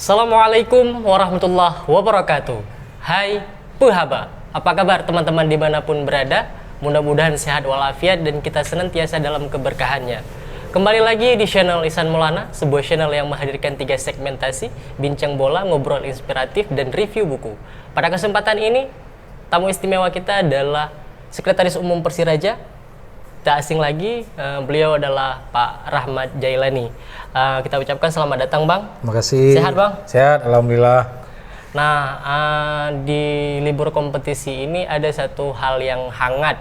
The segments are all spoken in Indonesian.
Assalamualaikum warahmatullahi wabarakatuh. Hai Puhaba, apa kabar teman-teman dimanapun berada? Mudah-mudahan sehat walafiat dan kita senantiasa dalam keberkahannya. Kembali lagi di channel Ihsan Maulana, sebuah channel yang menghadirkan 3 segmentasi, bincang bola, ngobrol inspiratif, dan review buku. Pada kesempatan ini, tamu istimewa kita adalah Sekretaris Umum Persiraja. Tak asing lagi, beliau adalah Pak Rahmat Jailani. Kita ucapkan selamat datang, Bang. Terima kasih. Sehat, Bang? Sehat, alhamdulillah. Nah, di libur kompetisi ini ada satu hal yang hangat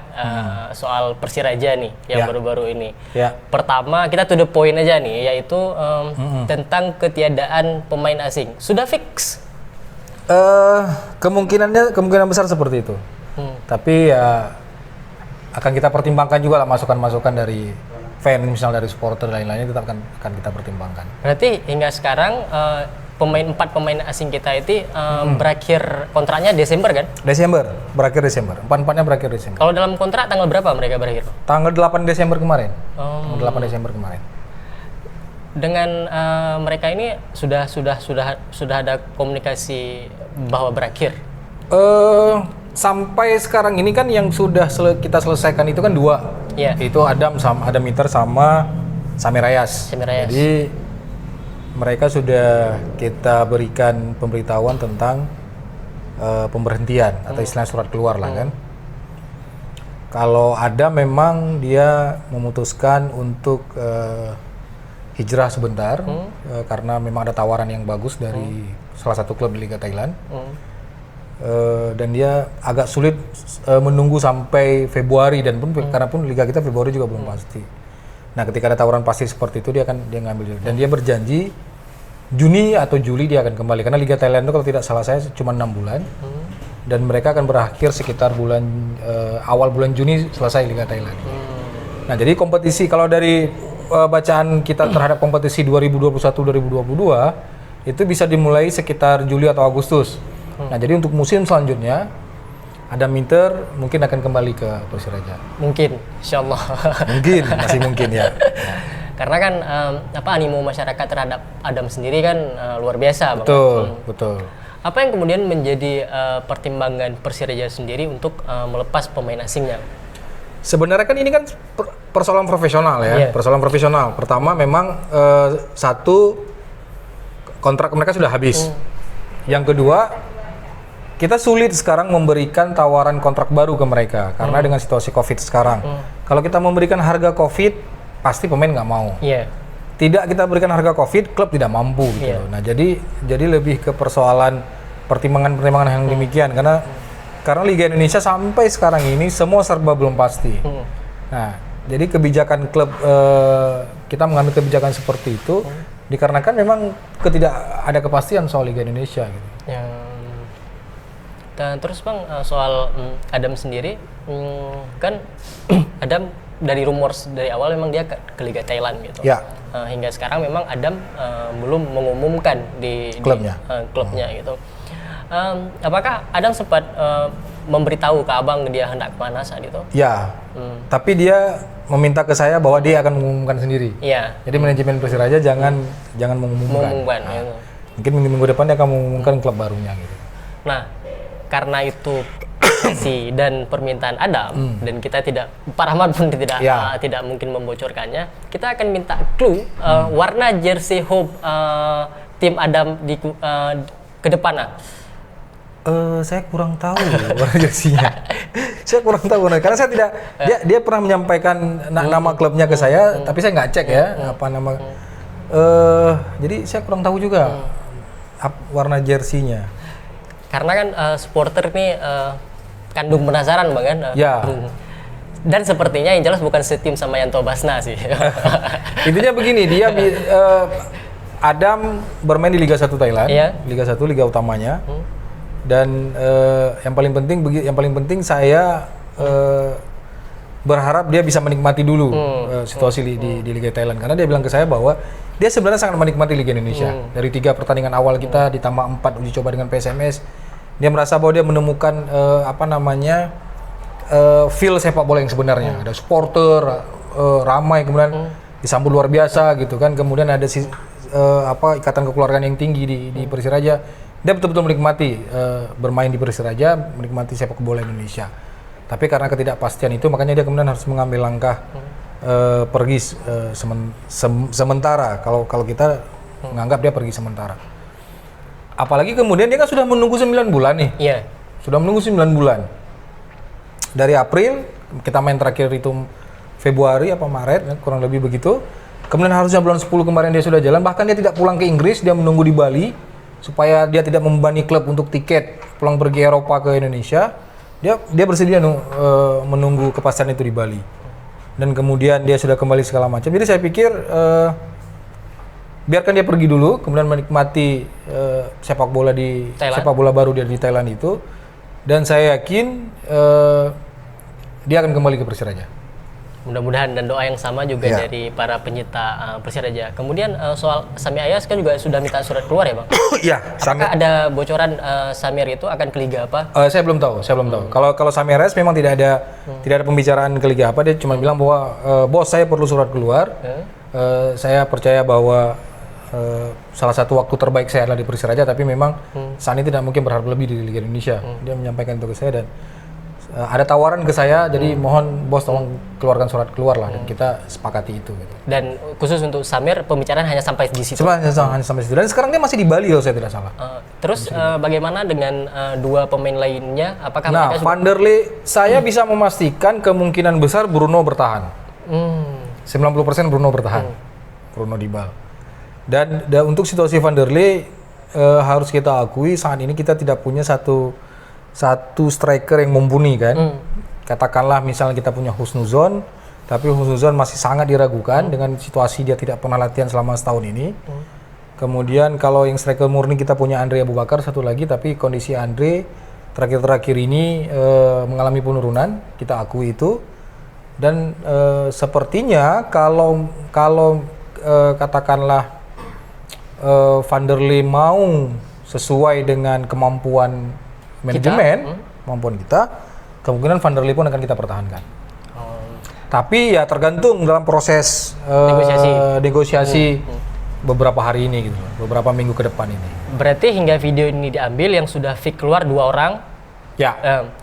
soal Persiraja nih, yang baru-baru ini. Ya. Pertama, kita to the point aja nih, yaitu tentang ketiadaan pemain asing. Sudah fix? Kemungkinan besar seperti itu. Tapi ya akan kita pertimbangkan juga lah masukan-masukan dari fan, misalnya dari supporter dan lain-lainnya, tetap akan kita pertimbangkan. Berarti hingga sekarang 4 pemain asing kita itu berakhir kontraknya Desember kan? Berakhir Desember. 4-4-nya berakhir Desember. Kalau dalam kontrak tanggal berapa mereka berakhir? Tanggal 8 Desember kemarin. Tanggal 8 Desember kemarin. Dengan mereka ini sudah ada komunikasi bahwa berakhir? Sampai sekarang ini kan yang sudah kita selesaikan itu kan 2. Yeah. Itu Adam Inter sama Sami Rayas. Jadi mereka sudah kita berikan pemberitahuan tentang pemberhentian atau istilah surat keluar lah kan. Kalau Adam memang dia memutuskan untuk hijrah sebentar karena memang ada tawaran yang bagus dari salah satu klub di Liga Thailand. Dan dia agak sulit menunggu sampai Februari karena pun liga kita Februari juga belum pasti. Nah, ketika ada tawaran pasti seperti itu dia ngambil dan dia berjanji Juni atau Juli dia akan kembali karena Liga Thailand itu kalau tidak salah saya cuma 6 bulan dan mereka akan berakhir sekitar awal bulan Juni selesai Liga Thailand. Nah, jadi kompetisi kalau dari bacaan kita terhadap kompetisi 2021-2022 itu bisa dimulai sekitar Juli atau Agustus. Nah, jadi untuk musim selanjutnya Adam Inter mungkin akan kembali ke Persiraja. Mungkin, insyaallah. Masih mungkin ya. Karena kan animo masyarakat terhadap Adam sendiri kan luar biasa, Bang. Betul. Apa yang kemudian menjadi pertimbangan Persiraja sendiri untuk melepas pemain asingnya? Sebenarnya kan ini kan persoalan profesional ya. Persoalan profesional. Pertama memang satu kontrak mereka sudah habis. Yang kedua, kita sulit sekarang memberikan tawaran kontrak baru ke mereka karena dengan situasi COVID sekarang. Kalau kita memberikan harga COVID, pasti pemain nggak mau. Tidak kita berikan harga COVID, klub tidak mampu gitu. Nah, jadi lebih ke persoalan pertimbangan yang demikian karena Liga Indonesia sampai sekarang ini semua serba belum pasti. Nah, jadi kebijakan klub kita mengambil kebijakan seperti itu dikarenakan memang tidak ada kepastian soal Liga Indonesia gitu. Dan terus Bang, soal Adam sendiri kan Adam dari rumor dari awal memang dia ke Liga Thailand gitu. Hingga sekarang memang Adam belum mengumumkan di klubnya gitu. Apakah Adam sempat memberitahu ke Abang dia hendak kemana saat itu? Ya, tapi dia meminta ke saya bahwa dia akan mengumumkan sendiri. Jadi manajemen Persiraja jangan mengumumkan. Mungkin minggu depan dia akan mengumumkan klub barunya gitu. Nah, karena itu dan permintaan Adam dan kita Pak Rahmat pun tidak mungkin membocorkannya, kita akan minta clue warna jersey home tim Adam di ke depan. Saya kurang tahu warna jersinya. Saya kurang tahu karena saya tidak. Dia pernah menyampaikan nama klubnya ke saya, tapi saya nggak cek apa nama. Jadi saya kurang tahu juga warna jersinya. Karena kan supporter ini kandung penasaran Bang kan. Dan sepertinya yang jelas bukan setim sama Yanto Basna sih. Intinya begini, dia Adam bermain di Liga 1 Thailand, Liga 1 liga utamanya. Dan yang paling penting saya berharap dia bisa menikmati dulu situasi di Liga Thailand karena dia bilang ke saya bahwa dia sebenarnya sangat menikmati Liga Indonesia. Dari 3 pertandingan awal kita ditambah 4 uji coba dengan PSMS, dia merasa bahwa dia menemukan feel sepak bola yang sebenarnya. Ada supporter ramai, kemudian disambut luar biasa gitu kan, kemudian ada ikatan kekeluargaan yang tinggi di Persiraja. Dia betul-betul menikmati bermain di Persiraja, menikmati sepak bola Indonesia. Tapi karena ketidakpastian itu, makanya dia kemudian harus mengambil langkah pergi sementara. Kalau kita menganggap dia pergi sementara. Apalagi kemudian dia kan sudah menunggu 9 bulan nih. Iya. Sudah menunggu 9 bulan. Dari April, kita main terakhir itu Februari apa Maret, kurang lebih begitu. Kemudian harusnya bulan 10 kemarin dia sudah jalan, bahkan dia tidak pulang ke Inggris, dia menunggu di Bali supaya dia tidak membebani klub untuk tiket pulang pergi Eropa ke Indonesia. Dia bersedia menunggu kepastian itu di Bali. Dan kemudian dia sudah kembali segala macam. Jadi saya pikir biarkan dia pergi dulu, kemudian menikmati sepak bola baru dia di Thailand itu. Dan saya yakin dia akan kembali ke Persiraja. Mudah-mudahan, dan doa yang sama juga dari para penyita Persiraja. Kemudian soal Sami Ayas kan juga sudah minta surat keluar ya Bang? Iya. Apakah ada bocoran Samir itu akan ke Liga apa? Saya belum tahu. Kalau Sami Ayas memang tidak ada pembicaraan ke Liga apa. Dia cuma bilang bahwa bos saya perlu surat keluar. Saya percaya bahwa salah satu waktu terbaik saya adalah di Persiraja, tapi memang saat ini tidak mungkin berharap lebih di Liga Indonesia. Dia menyampaikan itu ke saya dan ada tawaran ke saya, jadi mohon bos tolong keluarkan surat keluar lah, dan kita sepakati itu. Gitu. Dan khusus untuk Samir, pembicaraan hanya sampai di situ? Hanya sampai situ, dan sekarang dia masih di Bali kalau saya tidak salah. Terus bagaimana dengan dua pemain lainnya? Apakah mereka Van der Leij, saya bisa memastikan kemungkinan besar Bruno bertahan. 90% Bruno bertahan, Bruno Dybala. Dan untuk situasi Van der Leij, harus kita akui saat ini kita tidak punya satu striker yang mumpuni kan. Katakanlah misalnya kita punya Husnuzon, tapi Husnuzon masih sangat diragukan dengan situasi dia tidak pernah latihan selama setahun ini. Kemudian kalau yang striker murni kita punya Andre Abu Bakar satu lagi, tapi kondisi Andre terakhir ini mengalami penurunan, kita akui itu. Dan sepertinya kalau katakanlah Van der Leij mau sesuai dengan kemampuan manajemen, kemampuan kita, kemungkinan Van der Leij pun akan kita pertahankan. Tapi ya tergantung dalam proses negosiasi beberapa hari ini gitu, beberapa minggu ke depan ini. Berarti hingga video ini diambil yang sudah fix keluar 2 orang. Ya.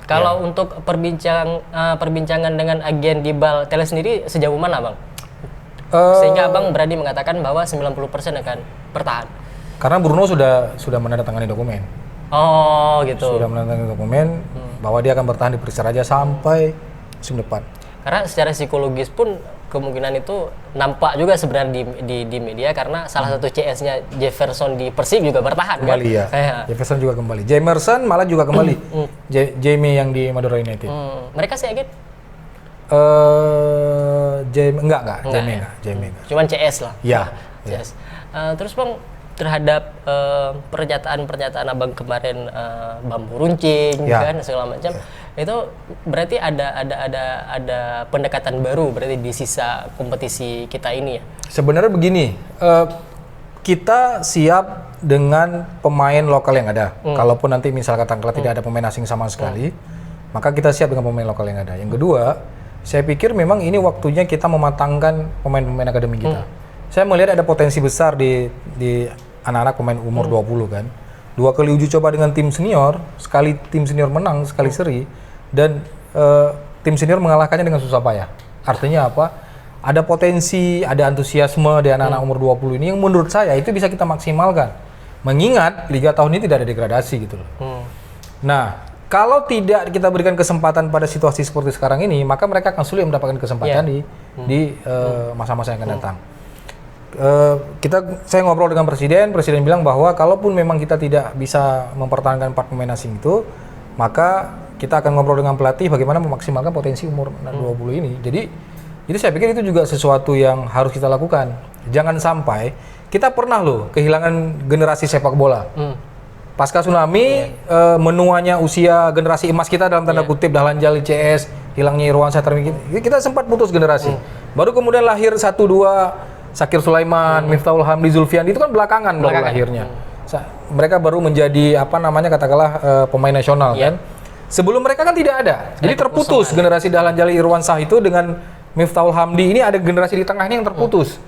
Kalau untuk perbincangan dengan agen Dybala Tele sendiri sejauh mana Bang? Sehingga Abang berani mengatakan bahwa 90% akan bertahan. Karena Bruno sudah menandatangani dokumen. Oh gitu. Sudah menandatangani dokumen bahwa dia akan bertahan di Persiraja sampai musim depan. Karena secara psikologis pun kemungkinan itu nampak juga sebenarnya di media, karena salah satu CS-nya Jefferson di Persib juga bertahan kembali kan? Jefferson juga kembali. Jamerson malah juga kembali. Jamie yang di Madura United. Mereka sih agen? Enggak. Jamie. Cuman CS lah. Iya. CS. Terus Bang, terhadap pernyataan Abang kemarin bambu runcing kan segala macam, itu berarti ada pendekatan baru berarti di sisa kompetisi kita ini ya. Sebenarnya begini, kita siap dengan pemain lokal yang ada. Kalaupun nanti misal katakanlah tidak ada pemain asing sama sekali, maka kita siap dengan pemain lokal yang ada. Yang kedua, saya pikir memang ini waktunya kita mematangkan pemain-pemain akademi kita. Saya melihat ada potensi besar di anak-anak pemain umur 20 kan. 2 kali uji coba dengan tim senior, sekali tim senior menang, sekali seri, dan tim senior mengalahkannya dengan susah payah. Artinya apa? Ada potensi, ada antusiasme di anak-anak umur 20 ini yang menurut saya itu bisa kita maksimalkan. Mengingat Liga tahun ini tidak ada degradasi gitu loh. Nah, kalau tidak kita berikan kesempatan pada situasi seperti sekarang ini, maka mereka akan sulit mendapatkan kesempatan di masa-masa yang akan datang. Saya ngobrol dengan presiden bilang bahwa kalaupun memang kita tidak bisa mempertahankan 4 pemain asing itu, maka kita akan ngobrol dengan pelatih bagaimana memaksimalkan potensi umur 20 ini. Jadi saya pikir itu juga sesuatu yang harus kita lakukan. Jangan sampai kita pernah loh kehilangan generasi sepak bola. Pasca tsunami, menuanya usia generasi emas kita dalam tanda kutip, Dahlan Jalil CS, hilangnya Irwan Satarmi, kita sempat putus generasi. Baru kemudian lahir 1-2 Sakir Sulaiman, Miftahul Hamdi, Zulfiandi, itu kan belakangan baru lahirnya. Mereka baru menjadi katakanlah pemain nasional kan. Sebelum mereka kan tidak ada. Jadi terputus generasi Dahlan Jalil, Irwan Sah itu dengan Miftahul Hamdi, ini ada generasi di tengah ini yang terputus.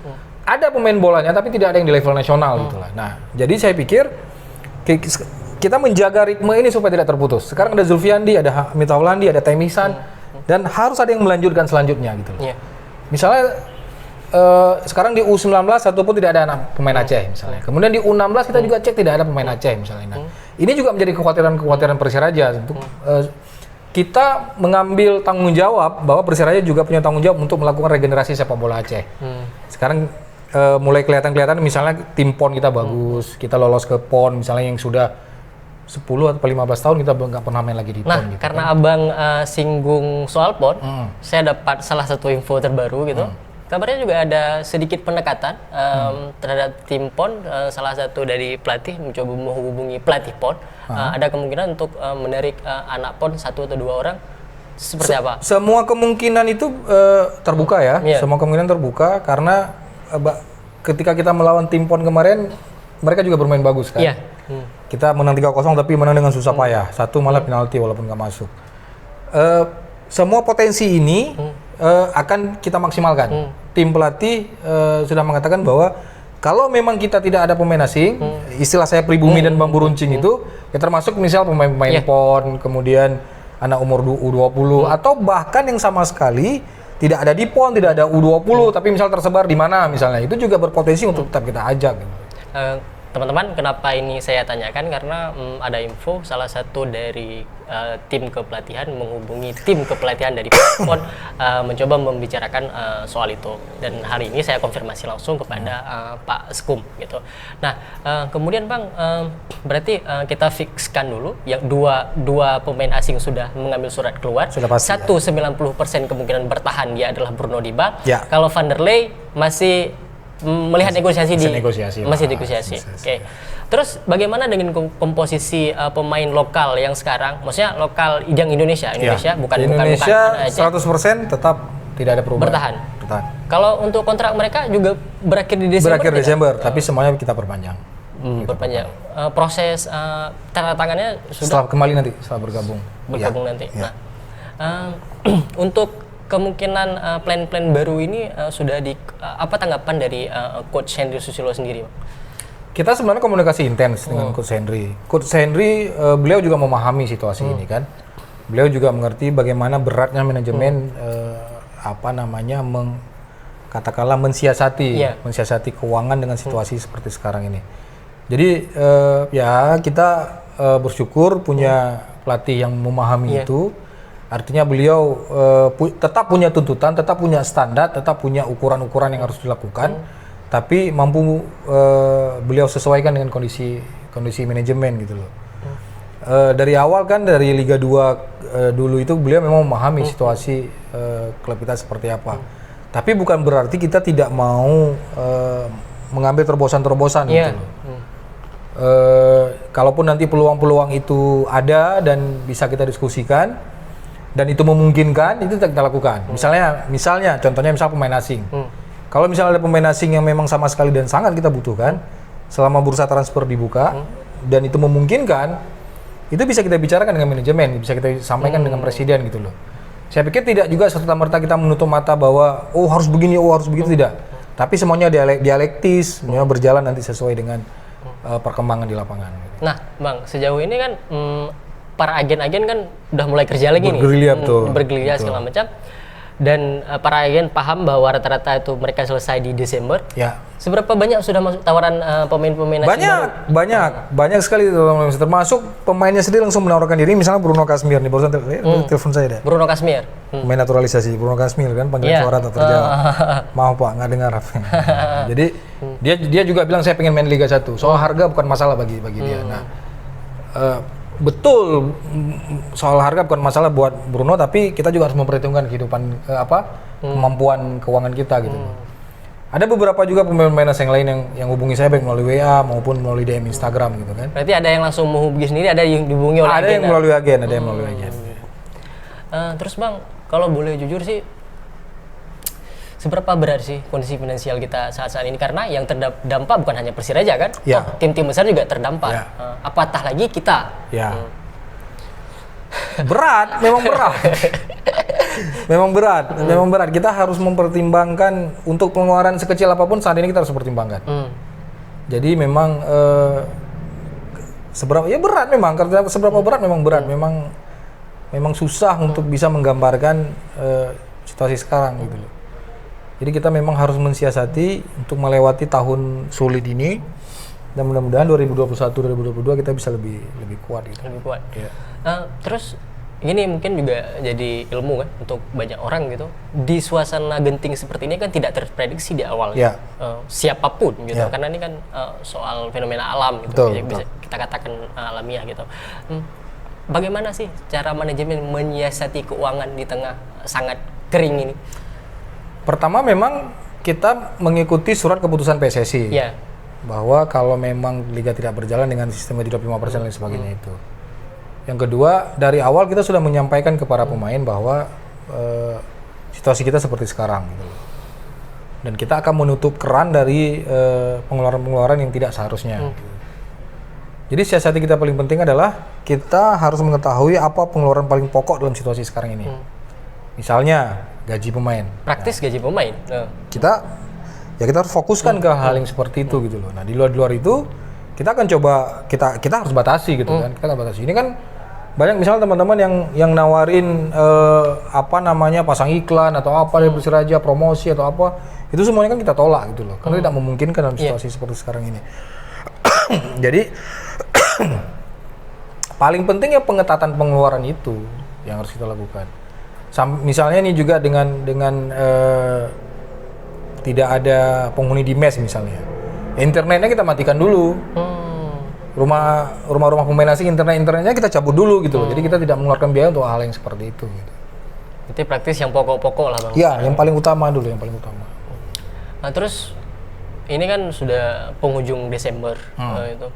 ada pemain bolanya tapi tidak ada yang di level nasional gitu lah. Nah, jadi saya pikir kita menjaga ritme ini supaya tidak terputus. Sekarang ada Zulfiandi, ada Hamid Taulandi, ada Taimisan, dan harus ada yang melanjutkan selanjutnya gitu. Misalnya sekarang di U19 satu pun tidak ada anak pemain Aceh misalnya. Kemudian di U16 kita juga cek tidak ada pemain Aceh misalnya. Nah, ini juga menjadi kekhawatiran Persiraja untuk kita mengambil tanggung jawab bahwa Persiraja juga punya tanggung jawab untuk melakukan regenerasi sepak bola Aceh. Sekarang mulai kelihatan misalnya tim PON kita bagus, kita lolos ke PON misalnya yang sudah 10 atau 15 tahun kita nggak pernah main lagi di PON. Nah, gitu, karena kan Abang singgung soal PON, saya dapat salah satu info terbaru gitu. Kabarnya juga ada sedikit pendekatan terhadap tim PON. Salah satu dari pelatih mencoba menghubungi pelatih PON. Ada kemungkinan untuk menarik anak PON 1 atau 2 orang. Seperti apa? Semua kemungkinan itu terbuka ya. Semua kemungkinan terbuka karena ketika kita melawan tim PON kemarin, mereka juga bermain bagus kan. Kita menang 3-0 tapi menang dengan susah payah. 1 malah penalti walaupun nggak masuk. Semua potensi ini akan kita maksimalkan. Tim pelatih sudah mengatakan bahwa kalau memang kita tidak ada pemain asing, istilah saya pribumi dan bambu runcing itu, ya termasuk misal pemain-pemain PON, kemudian anak umur U20, atau bahkan yang sama sekali tidak ada di PON, tidak ada U20, tapi misal tersebar di mana misalnya, itu juga berpotensi untuk tetap kita ajak. Teman-teman, kenapa ini saya tanyakan? Karena ada info salah satu dari tim kepelatihan menghubungi tim kepelatihan dari PON mencoba membicarakan soal itu. Dan hari ini saya konfirmasi langsung kepada Pak Skum gitu. Nah, kemudian Bang, berarti kita fikskan dulu yang dua pemain asing sudah mengambil surat keluar. Sudah pasti, 90% kemungkinan bertahan dia adalah Bruno Diba. Kalau Vanderlei masih melihat negosiasi masih negosiasi. Oke. Terus bagaimana dengan komposisi pemain lokal yang sekarang? Maksudnya lokal yang Indonesia bukan Indonesia 100% tetap tidak ada perubahan. Bertahan. Kalau untuk kontrak mereka juga berakhir di Desember. Tapi semuanya kita perpanjang. Perpanjang. Proses tanda tangannya sudah setelah kembali nanti, setelah bergabung nanti. Nah, untuk kemungkinan plan-plan baru ini sudah apa tanggapan dari Coach Henry Susilo sendiri, Bang? Kita sebenarnya komunikasi intens dengan Coach Henry. Coach Henry beliau juga memahami situasi ini kan. Beliau juga mengerti bagaimana beratnya manajemen katakanlah mensiasati keuangan dengan situasi seperti sekarang ini. Jadi ya kita bersyukur punya pelatih yang memahami itu. Artinya beliau tetap punya tuntutan, tetap punya standar, tetap punya ukuran-ukuran yang harus dilakukan, tapi mampu beliau sesuaikan dengan kondisi manajemen gitu loh. Dari awal kan dari Liga 2 dulu itu beliau memang memahami situasi klub kita seperti apa. Tapi bukan berarti kita tidak mau mengambil terobosan-terobosan gitu loh. Kalaupun nanti peluang-peluang itu ada dan bisa kita diskusikan, dan itu memungkinkan, itu kita lakukan. Misalnya contohnya pemain asing. Kalau misalnya ada pemain asing yang memang sama sekali dan sangat kita butuhkan, selama bursa transfer dibuka dan itu memungkinkan, itu bisa kita bicarakan dengan manajemen, bisa kita sampaikan dengan presiden gitu loh. Saya pikir tidak juga serta-merta kita menutup mata bahwa harus begini, harus begitu, tidak. Tapi semuanya dialektis, semuanya berjalan nanti sesuai dengan perkembangan di lapangan. Nah, Bang, sejauh ini kan para agen-agen kan udah mulai kerja lagi bergerilya segala macam, dan para agen paham bahwa rata-rata itu mereka selesai di Desember. Seberapa banyak sudah masuk tawaran pemain-pemain asing? Banyak sekali, termasuk pemainnya sendiri langsung menawarkan diri. Misalnya Bruno Kasmir nih, barusan telepon saya deh. Bruno Kasmir, pemain naturalisasi Bruno Kasmir kan, panggilan suara tak terjawab. Maaf Pak, nggak dengar. Jadi dia juga bilang saya pengen main Liga 1. Soal harga bukan masalah bagi dia. Nah, betul, soal harga bukan masalah buat Bruno, tapi kita juga harus memperhitungkan kehidupan kemampuan keuangan kita gitu. Ada beberapa juga pemain-pemain yang lain yang hubungi saya baik melalui WA maupun melalui DM Instagram gitu kan. Berarti ada yang langsung menghubungi sendiri, ada yang dihubungi oleh agen. Ada yang melalui agen, Terus Bang, kalau boleh jujur sih, seberapa berat sih kondisi finansial kita saat ini? Karena yang terdampak bukan hanya Persiraja kan, tim-tim besar juga terdampak. Apatah lagi kita. Berat, memang berat. memang berat. Kita harus mempertimbangkan untuk pengeluaran sekecil apapun saat ini kita harus mempertimbangkan. Jadi memang berat memang, karena seberapa berat memang berat, memang susah untuk bisa menggambarkan situasi sekarang gitu loh. Jadi kita memang harus mensiasati untuk melewati tahun sulit ini, dan mudah-mudahan 2021-2022 kita bisa lebih kuat gitu. Lebih kuat. Ya. Terus ini mungkin juga jadi ilmu kan untuk banyak orang gitu. Di suasana genting seperti ini kan tidak terprediksi di awal. Ya. Siapapun gitu. Ya. Karena ini kan soal fenomena alam gitu. Betul. Bisa kita katakan alamiah gitu. Bagaimana sih cara manajemen menyiasati keuangan di tengah sangat kering ini? Pertama memang kita mengikuti surat keputusan PSSI. Ya. Bahwa kalau memang liga tidak berjalan dengan sistem gaji 25% dan sebagainya itu. Yang kedua, dari awal kita sudah menyampaikan kepada pemain bahwa situasi kita seperti sekarang gitu. Dan kita akan menutup keran dari pengeluaran-pengeluaran yang tidak seharusnya. Jadi siasati kita paling penting adalah kita harus mengetahui apa pengeluaran paling pokok dalam situasi sekarang ini. Misalnya gaji pemain. Praktis gaji pemain. Kita harus fokuskan ke hal yang seperti itu gitu loh. Nah, di luar itu kita akan coba kita harus batasi gitu kan. Kita akan batasi. Ini kan banyak misalnya teman-teman yang nawarin pasang iklan atau apa dari Persiraja, promosi atau apa. Itu semuanya kan kita tolak gitu loh. Karena tidak memungkinkan dalam situasi seperti sekarang ini. Jadi paling penting ya pengetatan pengeluaran itu yang harus kita lakukan. Misalnya ini juga dengan tidak ada penghuni di mes misalnya. Internetnya kita matikan dulu. Rumah-rumah pemain asing internetnya kita cabut dulu gitu loh. Jadi kita tidak mengeluarkan biaya untuk hal yang seperti itu gitu. Itu praktis yang pokok-pokok lah Bang. Ya, yang paling utama dulu, yang paling utama. Nah, terus ini kan sudah penghujung Desember itu.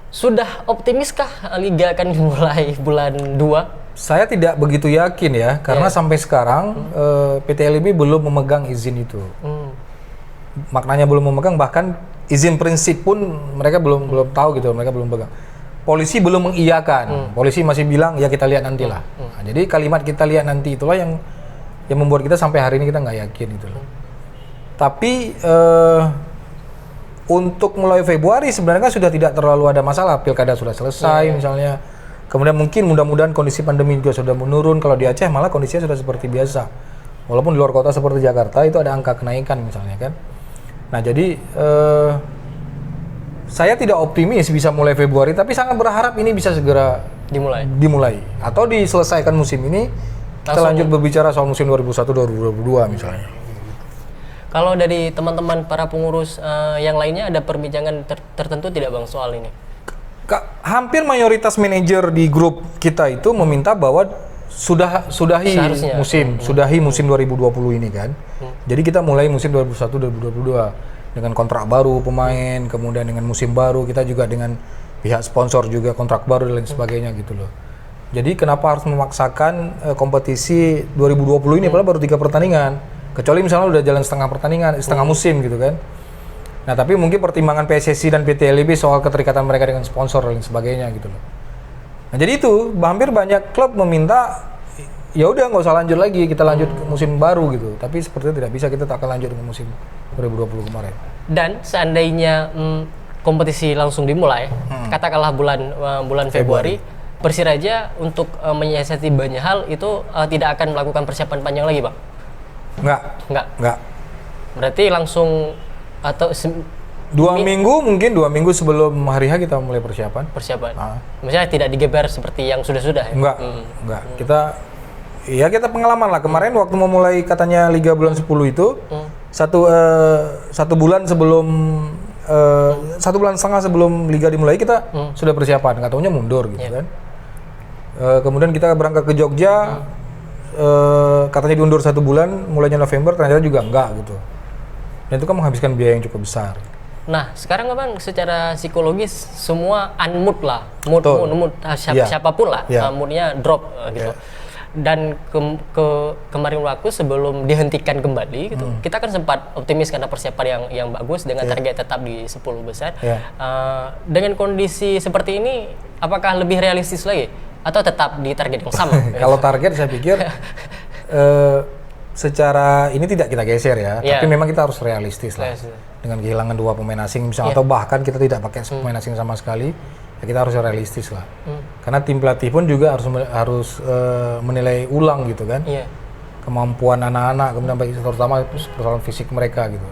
Sudah optimiskah liga akan dimulai bulan 2? Saya tidak begitu yakin ya, karena sampai sekarang PT LIB belum memegang izin itu. Maknanya belum memegang, bahkan izin prinsip pun mereka belum tahu gitu, mereka belum pegang. Polisi belum mengiyakan, polisi masih bilang ya kita lihat nantilah. Nah, jadi kalimat kita lihat nanti itulah yang membuat kita sampai hari ini kita nggak yakin gitu loh. Tapi untuk mulai Februari sebenarnya kan sudah tidak terlalu ada masalah, pilkada sudah selesai misalnya. Kemudian mungkin mudah-mudahan kondisi pandemi juga sudah menurun. Kalau di Aceh malah kondisinya sudah seperti biasa. Walaupun di luar kota seperti Jakarta itu ada angka kenaikan misalnya kan. Nah jadi saya tidak optimis bisa mulai Februari, tapi sangat berharap ini bisa segera dimulai. Atau diselesaikan musim ini, kita lanjut berbicara soal musim 2021-2022 misalnya. Kalau dari teman-teman para pengurus yang lainnya ada perbincangan tertentu tidak Bang soal ini? Hampir mayoritas manajer di grup kita itu meminta bahwa sudahi musim 2020 ini kan. Jadi kita mulai musim 2021-2022 dengan kontrak baru pemain, kemudian dengan musim baru, kita juga dengan pihak sponsor juga kontrak baru dan lain sebagainya gitu loh. Jadi kenapa harus memaksakan kompetisi 2020 ini padahal baru 3 pertandingan. Kecuali misalnya udah jalan setengah musim gitu kan. Nah, tapi mungkin pertimbangan PSSI dan PT LIB soal keterikatan mereka dengan sponsor dan sebagainya gitu loh. Nah, jadi itu hampir banyak klub meminta ya udah nggak usah lanjut lagi, kita lanjut ke musim baru gitu. Tapi sepertinya tidak bisa, kita tak akan lanjut dengan musim 2020 kemarin. Dan seandainya kompetisi langsung dimulai, katakanlah bulan Februari, Persiraja untuk menyiasati banyak hal itu tidak akan melakukan persiapan panjang lagi, Bang? Enggak. Berarti langsung atau 2 minggu sebelum hari H kita mulai persiapan. Maksudnya tidak digeber seperti yang sudah-sudah ya? Enggak. Kita pengalaman lah kemarin waktu mau mulai katanya Liga bulan 10 itu satu bulan sebelum 1,5 bulan sebelum Liga dimulai kita sudah persiapan, nggak taunya mundur gitu kan. Kemudian kita berangkat ke Jogja, katanya diundur 1 bulan mulainya November, ternyata juga enggak gitu. Dan itu kan menghabiskan biaya yang cukup besar. Nah, sekarang Bang secara psikologis semua unmood lah, mood siapapun lah, moodnya drop gitu. Dan kemarin waktu sebelum dihentikan kembali gitu, kita kan sempat optimis karena persiapan yang bagus dengan target tetap di 10 besar. Dengan kondisi seperti ini, apakah lebih realistis lagi atau tetap di target yang sama? Kalau target saya pikir secara ini tidak kita geser ya, tapi memang kita harus realistis lah. Dengan kehilangan 2 pemain asing misalnya, atau bahkan kita tidak pakai pemain asing sama sekali, ya kita harus realistis lah. Karena tim pelatih pun juga harus menilai ulang gitu kan, kemampuan anak-anak, kemudian terutama persoalan fisik mereka gitu.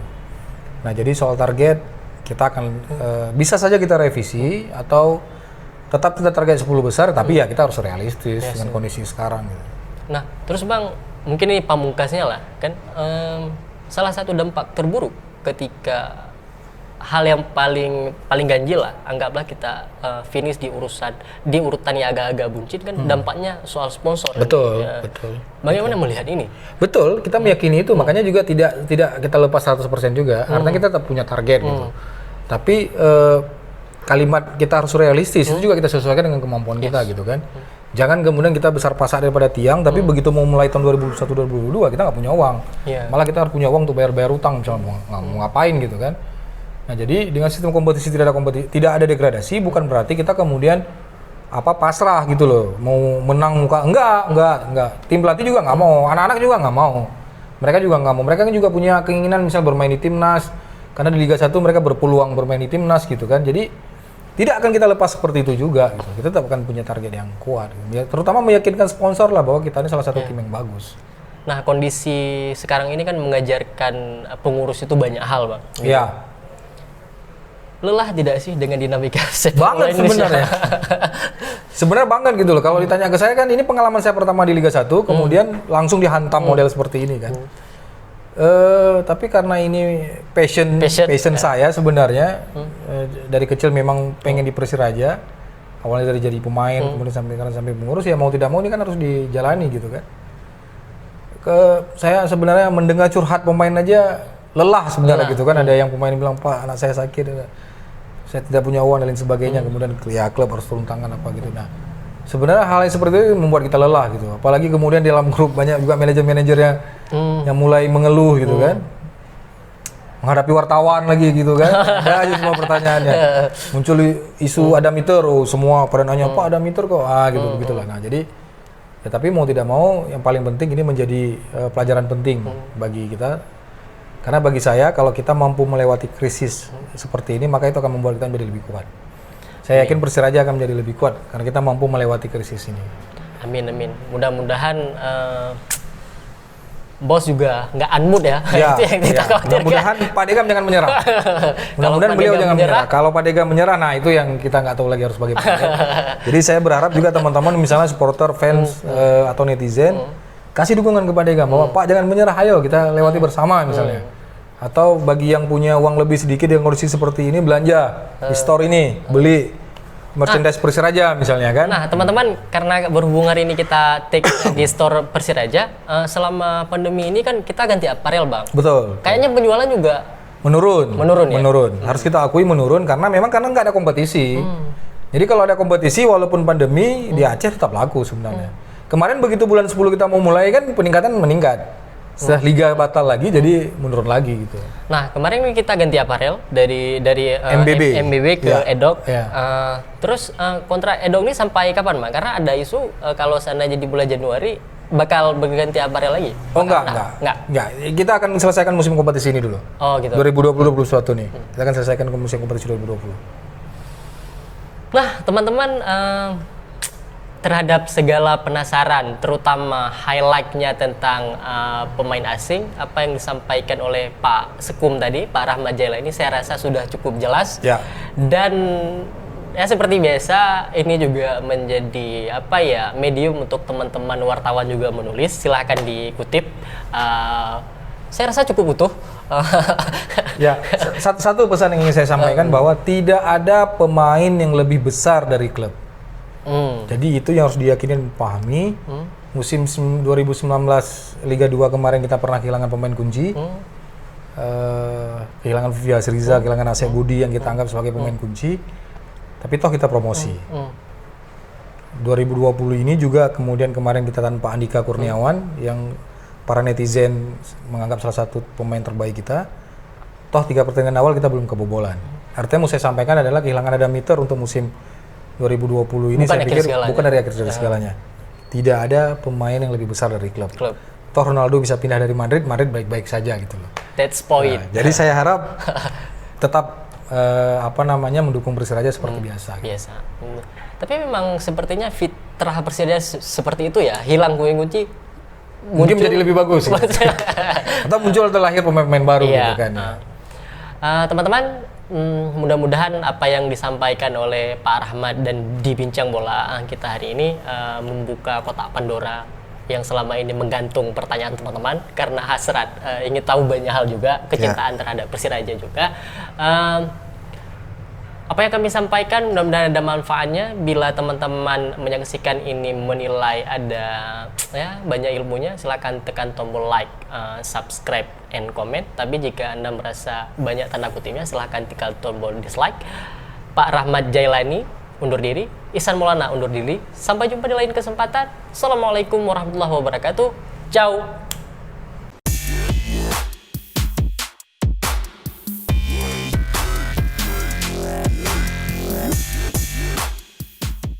Nah jadi soal target kita akan bisa saja kita revisi atau tetap kita target 10 besar, tapi ya kita harus realistis dengan kondisi sekarang gitu. Nah terus Bang, mungkin ini pamungkasnya lah kan, salah satu dampak terburuk ketika hal yang paling ganjil lah, anggaplah kita finish di urutan yang agak-agak buncit kan, dampaknya soal sponsor. Betul, ya. betul. Bagaimana melihat ini? Betul, kita meyakini itu, makanya juga tidak kita lepas 100% juga, karena kita tetap punya target gitu. Tapi kalimat kita harus realistis, itu juga kita sesuaikan dengan kemampuan kita gitu kan. Jangan kemudian kita besar pasak daripada tiang, tapi begitu mau mulai tahun 2021-2022 kita nggak punya uang. Malah kita harus punya uang untuk bayar utang misalnya, mau ngapain gitu kan. Nah jadi dengan sistem kompetisi tidak ada degradasi, bukan berarti kita kemudian pasrah gitu loh, mau menang muka enggak. Tim pelatih juga nggak mau, anak-anak juga nggak mau, mereka juga nggak mau. Mereka kan juga punya keinginan misal bermain di timnas, karena di Liga 1 mereka berpeluang bermain di timnas gitu kan. Jadi tidak akan kita lepas seperti itu juga gitu. Kita tetap akan punya target yang kuat gitu. Terutama meyakinkan sponsor lah bahwa kita ini salah satu tim yang bagus. Nah kondisi sekarang ini kan mengajarkan pengurus itu banyak hal Bang. Iya. Lelah tidak sih dengan dinamika sepak bola banget sebenarnya. Sebenarnya banget gitu loh. Kalau ditanya ke saya kan ini pengalaman saya pertama di Liga 1, kemudian langsung dihantam model seperti ini kan. Tapi karena ini passion saya sebenarnya, dari kecil memang pengen di Persiraja. Awalnya dari jadi pemain, kemudian sampai pengurus, ya mau tidak mau ini kan harus dijalani gitu kan. Saya sebenarnya mendengar curhat pemain aja lelah sebenarnya gitu kan. Ada yang pemain bilang, Pak anak saya sakit, saya tidak punya uang dan lain sebagainya. Kemudian ya klub harus turun tangan apa gitu. Nah sebenarnya hal yang seperti itu membuat kita lelah gitu. Apalagi kemudian di dalam grup banyak juga manajer-manajer yang mulai mengeluh gitu kan. Menghadapi wartawan lagi gitu kan. Ada aja semua pertanyaannya. Muncul isu ada meter, semua pada nanya, Pak ada meter kok. Gitu begitulah. Nah jadi ya tapi mau tidak mau yang paling penting ini menjadi pelajaran penting bagi kita. Karena bagi saya kalau kita mampu melewati krisis seperti ini, maka itu akan membuat kita menjadi lebih kuat. Saya yakin Persiraja akan menjadi lebih kuat karena kita mampu melewati krisis ini. Amin. Mudah-mudahan bos juga nggak unmood ya. Itu yang kita khawatirkan. Mudah-mudahan Pak Degam jangan menyerah. Mudah-mudahan beliau jangan menyerah. Kalau Pak Degam menyerah, nah itu yang kita nggak tahu lagi harus bagaimana. Jadi saya berharap juga teman-teman misalnya supporter, fans atau netizen kasih dukungan kepada Degam bahwa Pak jangan menyerah, ayo kita lewati bersama misalnya. Atau bagi yang punya uang lebih sedikit yang kondisi seperti ini, belanja di store ini, beli merchandise Persiraja misalnya kan. Nah teman-teman, karena berhubung hari ini kita take di store Persiraja, selama pandemi ini kan kita ganti aparel Bang. Betul. Kayaknya penjualan juga menurun ya? Harus kita akui menurun karena nggak ada kompetisi. Jadi kalau ada kompetisi walaupun pandemi di Aceh tetap laku sebenarnya. Kemarin begitu bulan 10 kita mau mulai kan peningkatan meningkat. Setelah liga batal lagi jadi menurun lagi gitu. Nah kemarin kita ganti aparel dari MBB ke Edok. Terus kontrak Edok ini sampai kapan Bang? Karena ada isu kalau sana jadi bulan Januari bakal berganti aparel lagi. Enggak. Kita akan selesaikan musim kompetisi ini dulu. Oh gitu. 2020-2021 nih. Kita akan selesaikan musim kompetisi 2020. Nah teman-teman, terhadap segala penasaran, terutama highlight-nya tentang pemain asing, apa yang disampaikan oleh Pak Sekum tadi, Pak Rahmat Jaila ini saya rasa sudah cukup jelas. Ya. Dan ya seperti biasa, ini juga menjadi medium untuk teman-teman wartawan juga menulis. Silahkan dikutip. Saya rasa cukup utuh. Ya, satu pesan yang ingin saya sampaikan bahwa tidak ada pemain yang lebih besar dari klub. Jadi itu yang harus diyakini dan dipahami. Musim 2019 Liga 2 kemarin kita pernah kehilangan pemain kunci. Kehilangan Fias Riza, kehilangan Asep Budi yang kita anggap sebagai pemain kunci. Tapi toh kita promosi. 2020 ini juga kemudian kemarin kita tanpa Andika Kurniawan yang para netizen menganggap salah satu pemain terbaik kita. Toh 3 pertandingan awal kita belum kebobolan. Artinya mau saya sampaikan adalah kehilangan ada meter untuk musim 2020 ini bukan saya pikir segalanya. bukan dari akhir dari segalanya. Tidak ada pemain yang lebih besar dari klub. Toh Ronaldo bisa pindah dari Madrid baik-baik saja gitu loh. That's point. Jadi saya harap tetap mendukung Persiraja seperti biasa. Biasa. Tapi memang sepertinya fitrah Persiraja seperti itu ya, hilang kunci. Mungkin menjadi lebih bagus. Atau muncul atau lahir pemain-pemain baru gitu kan. Teman-teman, mudah-mudahan apa yang disampaikan oleh Pak Rahmat dan di Bincang Bola kita hari ini membuka kotak Pandora yang selama ini menggantung pertanyaan teman-teman karena hasrat ingin tahu banyak hal juga, kecintaan terhadap Persiraja juga. Apa yang kami sampaikan mudah-mudahan ada manfaatnya. Bila teman-teman menyaksikan ini menilai ada banyak ilmunya, silakan tekan tombol like, subscribe, and comment. Tapi jika Anda merasa banyak tanda kutipnya, silakan tekan tombol dislike. Pak Rahmat Jailani undur diri, Ihsan Maulana undur diri. Sampai jumpa di lain kesempatan. Assalamualaikum warahmatullahi wabarakatuh. Ciao.